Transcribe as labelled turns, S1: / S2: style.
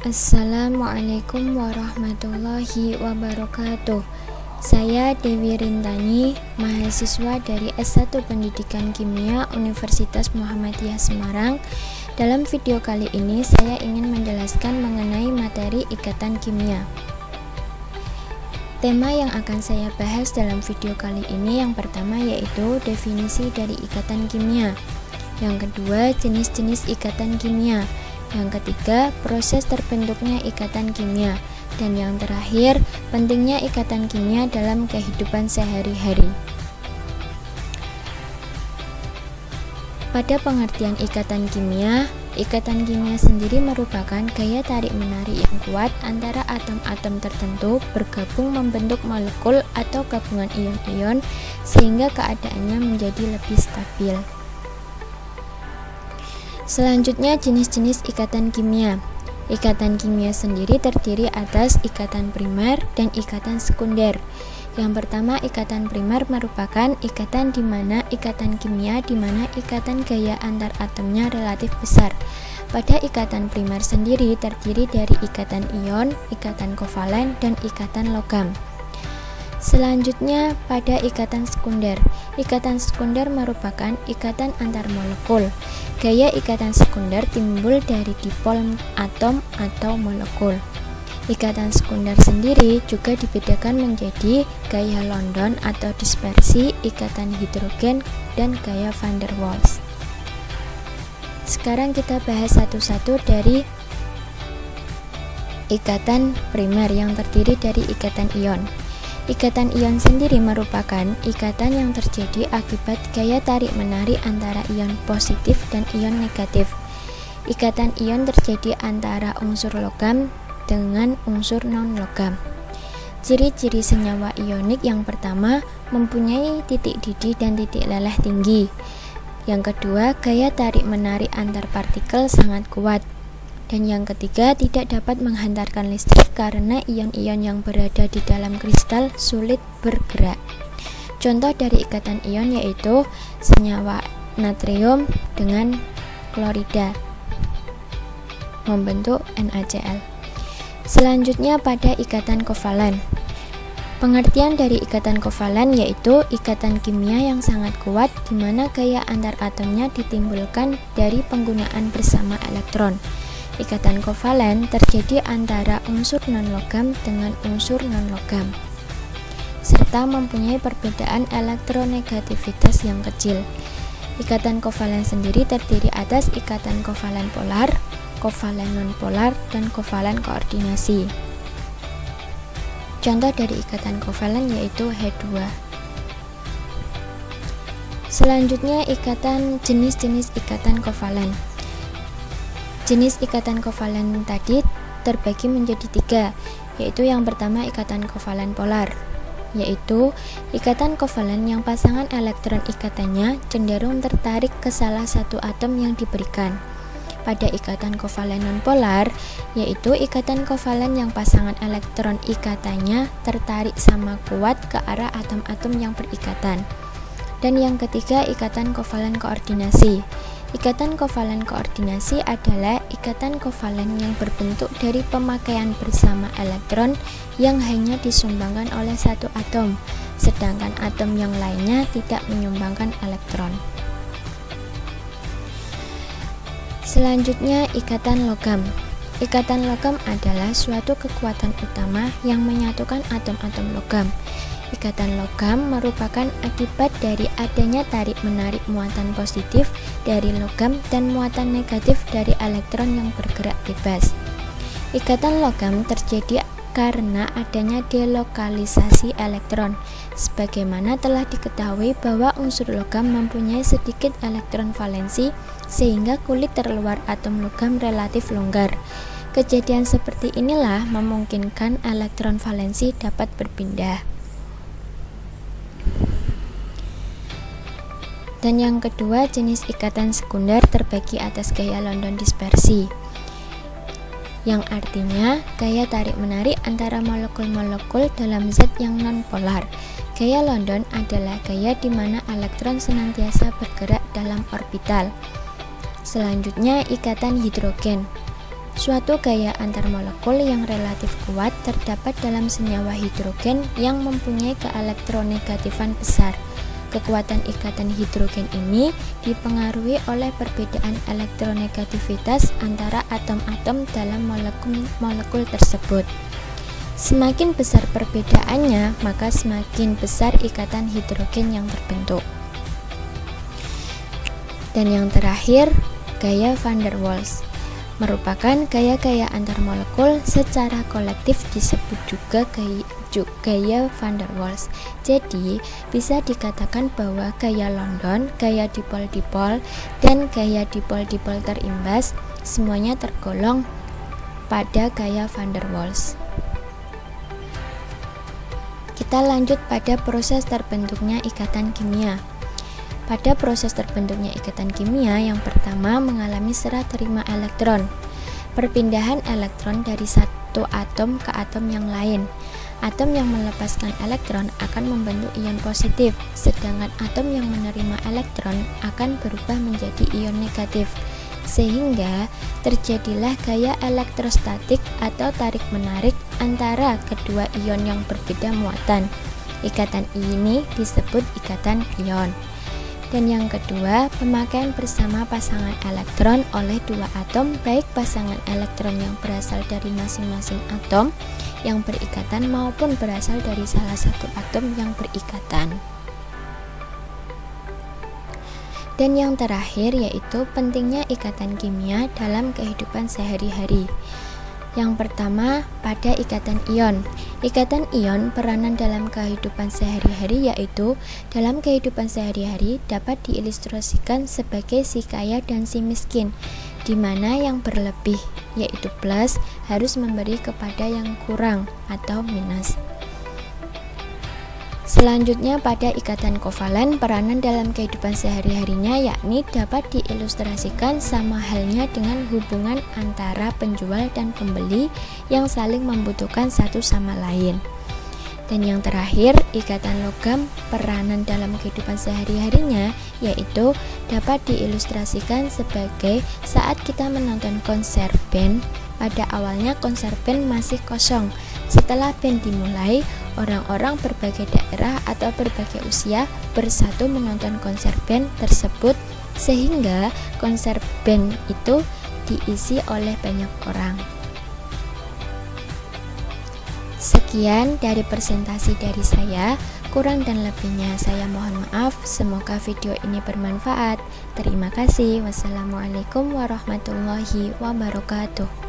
S1: Assalamualaikum warahmatullahi wabarakatuh. Saya Dewi Rintani, mahasiswa dari S1 Pendidikan Kimia Universitas Muhammadiyah Semarang. Dalam video kali ini saya ingin menjelaskan mengenai materi ikatan kimia. Tema yang akan saya bahas dalam video kali ini yang pertama yaitu definisi dari ikatan kimia. Yang kedua, jenis-jenis ikatan kimia. Yang ketiga, proses terbentuknya ikatan kimia. Dan yang terakhir, pentingnya ikatan kimia dalam kehidupan sehari-hari. Pada pengertian ikatan kimia sendiri merupakan gaya tarik-menarik yang kuat antara atom-atom tertentu bergabung membentuk molekul atau gabungan ion-ion sehingga keadaannya menjadi lebih stabil. Selanjutnya, jenis-jenis ikatan kimia. Ikatan kimia sendiri terdiri atas ikatan primer dan ikatan sekunder. Yang pertama, ikatan primer merupakan ikatan ikatan kimia di mana ikatan gaya antar atomnya relatif besar. Pada ikatan primer sendiri terdiri dari ikatan ion, ikatan kovalen, dan ikatan logam. Selanjutnya, pada ikatan sekunder. Ikatan sekunder merupakan ikatan antar molekul. Gaya ikatan sekunder timbul dari dipol atom atau molekul. Ikatan sekunder sendiri juga dibedakan menjadi gaya London atau dispersi, ikatan hidrogen, dan gaya van der Waals. Sekarang kita bahas satu-satu dari ikatan primer yang terdiri dari ikatan ion. Ikatan ion sendiri merupakan ikatan yang terjadi akibat gaya tarik-menarik antara ion positif dan ion negatif. Ikatan ion terjadi antara unsur logam dengan unsur non-logam. Ciri-ciri senyawa ionik yang pertama, mempunyai titik didih dan titik leleh tinggi. Yang kedua, gaya tarik-menarik antar partikel sangat kuat. Dan yang ketiga, tidak dapat menghantarkan listrik karena ion-ion yang berada di dalam kristal sulit bergerak. Contoh dari ikatan ion yaitu senyawa natrium dengan klorida membentuk NaCl. Selanjutnya pada ikatan kovalen. Pengertian dari ikatan kovalen yaitu ikatan kimia yang sangat kuat di mana gaya antar atomnya ditimbulkan dari penggunaan bersama elektron. Ikatan kovalen terjadi antara unsur non-logam dengan unsur non-logam, serta mempunyai perbedaan elektronegativitas yang kecil. Ikatan kovalen sendiri terdiri atas ikatan kovalen polar, kovalen non-polar, dan kovalen koordinasi. Contoh dari ikatan kovalen yaitu H2. Selanjutnya, jenis-jenis ikatan kovalen. Jenis ikatan kovalen tadi terbagi menjadi 3, yaitu yang pertama ikatan kovalen polar, yaitu ikatan kovalen yang pasangan elektron ikatannya cenderung tertarik ke salah satu atom yang diberikan. Pada ikatan kovalen nonpolar, yaitu ikatan kovalen yang pasangan elektron ikatannya tertarik sama kuat ke arah atom-atom yang berikatan. Dan yang ketiga, ikatan kovalen koordinasi. Ikatan kovalen koordinasi adalah ikatan kovalen yang berbentuk dari pemakaian bersama elektron yang hanya disumbangkan oleh satu atom, sedangkan atom yang lainnya tidak menyumbangkan elektron. Selanjutnya, ikatan logam. Ikatan logam adalah suatu kekuatan utama yang menyatukan atom-atom logam. Ikatan logam merupakan akibat dari adanya tarik-menarik muatan positif dari logam dan muatan negatif dari elektron yang bergerak bebas. Ikatan logam terjadi karena adanya delokalisasi elektron. Sebagaimana telah diketahui bahwa unsur logam mempunyai sedikit elektron valensi sehingga kulit terluar atom logam relatif longgar. Kejadian seperti inilah memungkinkan elektron valensi dapat berpindah. Dan yang kedua, jenis ikatan sekunder terbagi atas gaya London dispersi, yang artinya gaya tarik-menarik antara molekul-molekul dalam zat yang non-polar. Gaya London adalah gaya di mana elektron senantiasa bergerak dalam orbital. Selanjutnya, ikatan hidrogen. Suatu gaya antar molekul yang relatif kuat terdapat dalam senyawa hidrogen yang mempunyai keelektronegatifan besar. Kekuatan ikatan hidrogen ini dipengaruhi oleh perbedaan elektronegativitas antara atom-atom dalam molekul tersebut. Semakin besar perbedaannya, maka semakin besar ikatan hidrogen yang terbentuk. Dan yang terakhir, gaya van der Waals merupakan gaya-gaya antar molekul secara kolektif, disebut juga gaya van der Waals. Jadi, bisa dikatakan bahwa gaya London, gaya dipol-dipol, dan gaya dipol-dipol terimbas semuanya tergolong pada gaya van der Waals. Kita lanjut pada proses terbentuknya ikatan kimia. Pada proses terbentuknya ikatan kimia, yang pertama mengalami serah terima elektron. Perpindahan elektron dari satu atom ke atom yang lain. Atom yang melepaskan elektron akan membentuk ion positif, sedangkan atom yang menerima elektron akan berubah menjadi ion negatif. Sehingga terjadilah gaya elektrostatik atau tarik-menarik antara kedua ion yang berbeda muatan. Ikatan ini disebut ikatan ion. Dan yang kedua, pemakaian bersama pasangan elektron oleh dua atom, baik pasangan elektron yang berasal dari masing-masing atom yang berikatan maupun berasal dari salah satu atom yang berikatan. Dan yang terakhir yaitu pentingnya ikatan kimia dalam kehidupan sehari-hari. Yang pertama, pada ikatan ion. Ikatan ion peranan dalam kehidupan sehari-hari yaitu dalam kehidupan sehari-hari dapat diilustrasikan sebagai si kaya dan si miskin, di mana yang berlebih yaitu plus harus memberi kepada yang kurang atau minus. Selanjutnya pada ikatan kovalen, peranan dalam kehidupan sehari-harinya yakni dapat diilustrasikan sama halnya dengan hubungan antara penjual dan pembeli yang saling membutuhkan satu sama lain. Dan yang terakhir, ikatan logam, peranan dalam kehidupan sehari-harinya yaitu dapat diilustrasikan sebagai saat kita menonton konser band. Pada awalnya konser band masih kosong. Setelah band dimulai, orang-orang berbagai daerah atau berbagai usia bersatu menonton konser band tersebut, sehingga konser band itu diisi oleh banyak orang. Sekian dari presentasi dari saya. Kurang dan lebihnya saya mohon maaf. Semoga video ini bermanfaat. Terima kasih. Wassalamualaikum warahmatullahi wabarakatuh.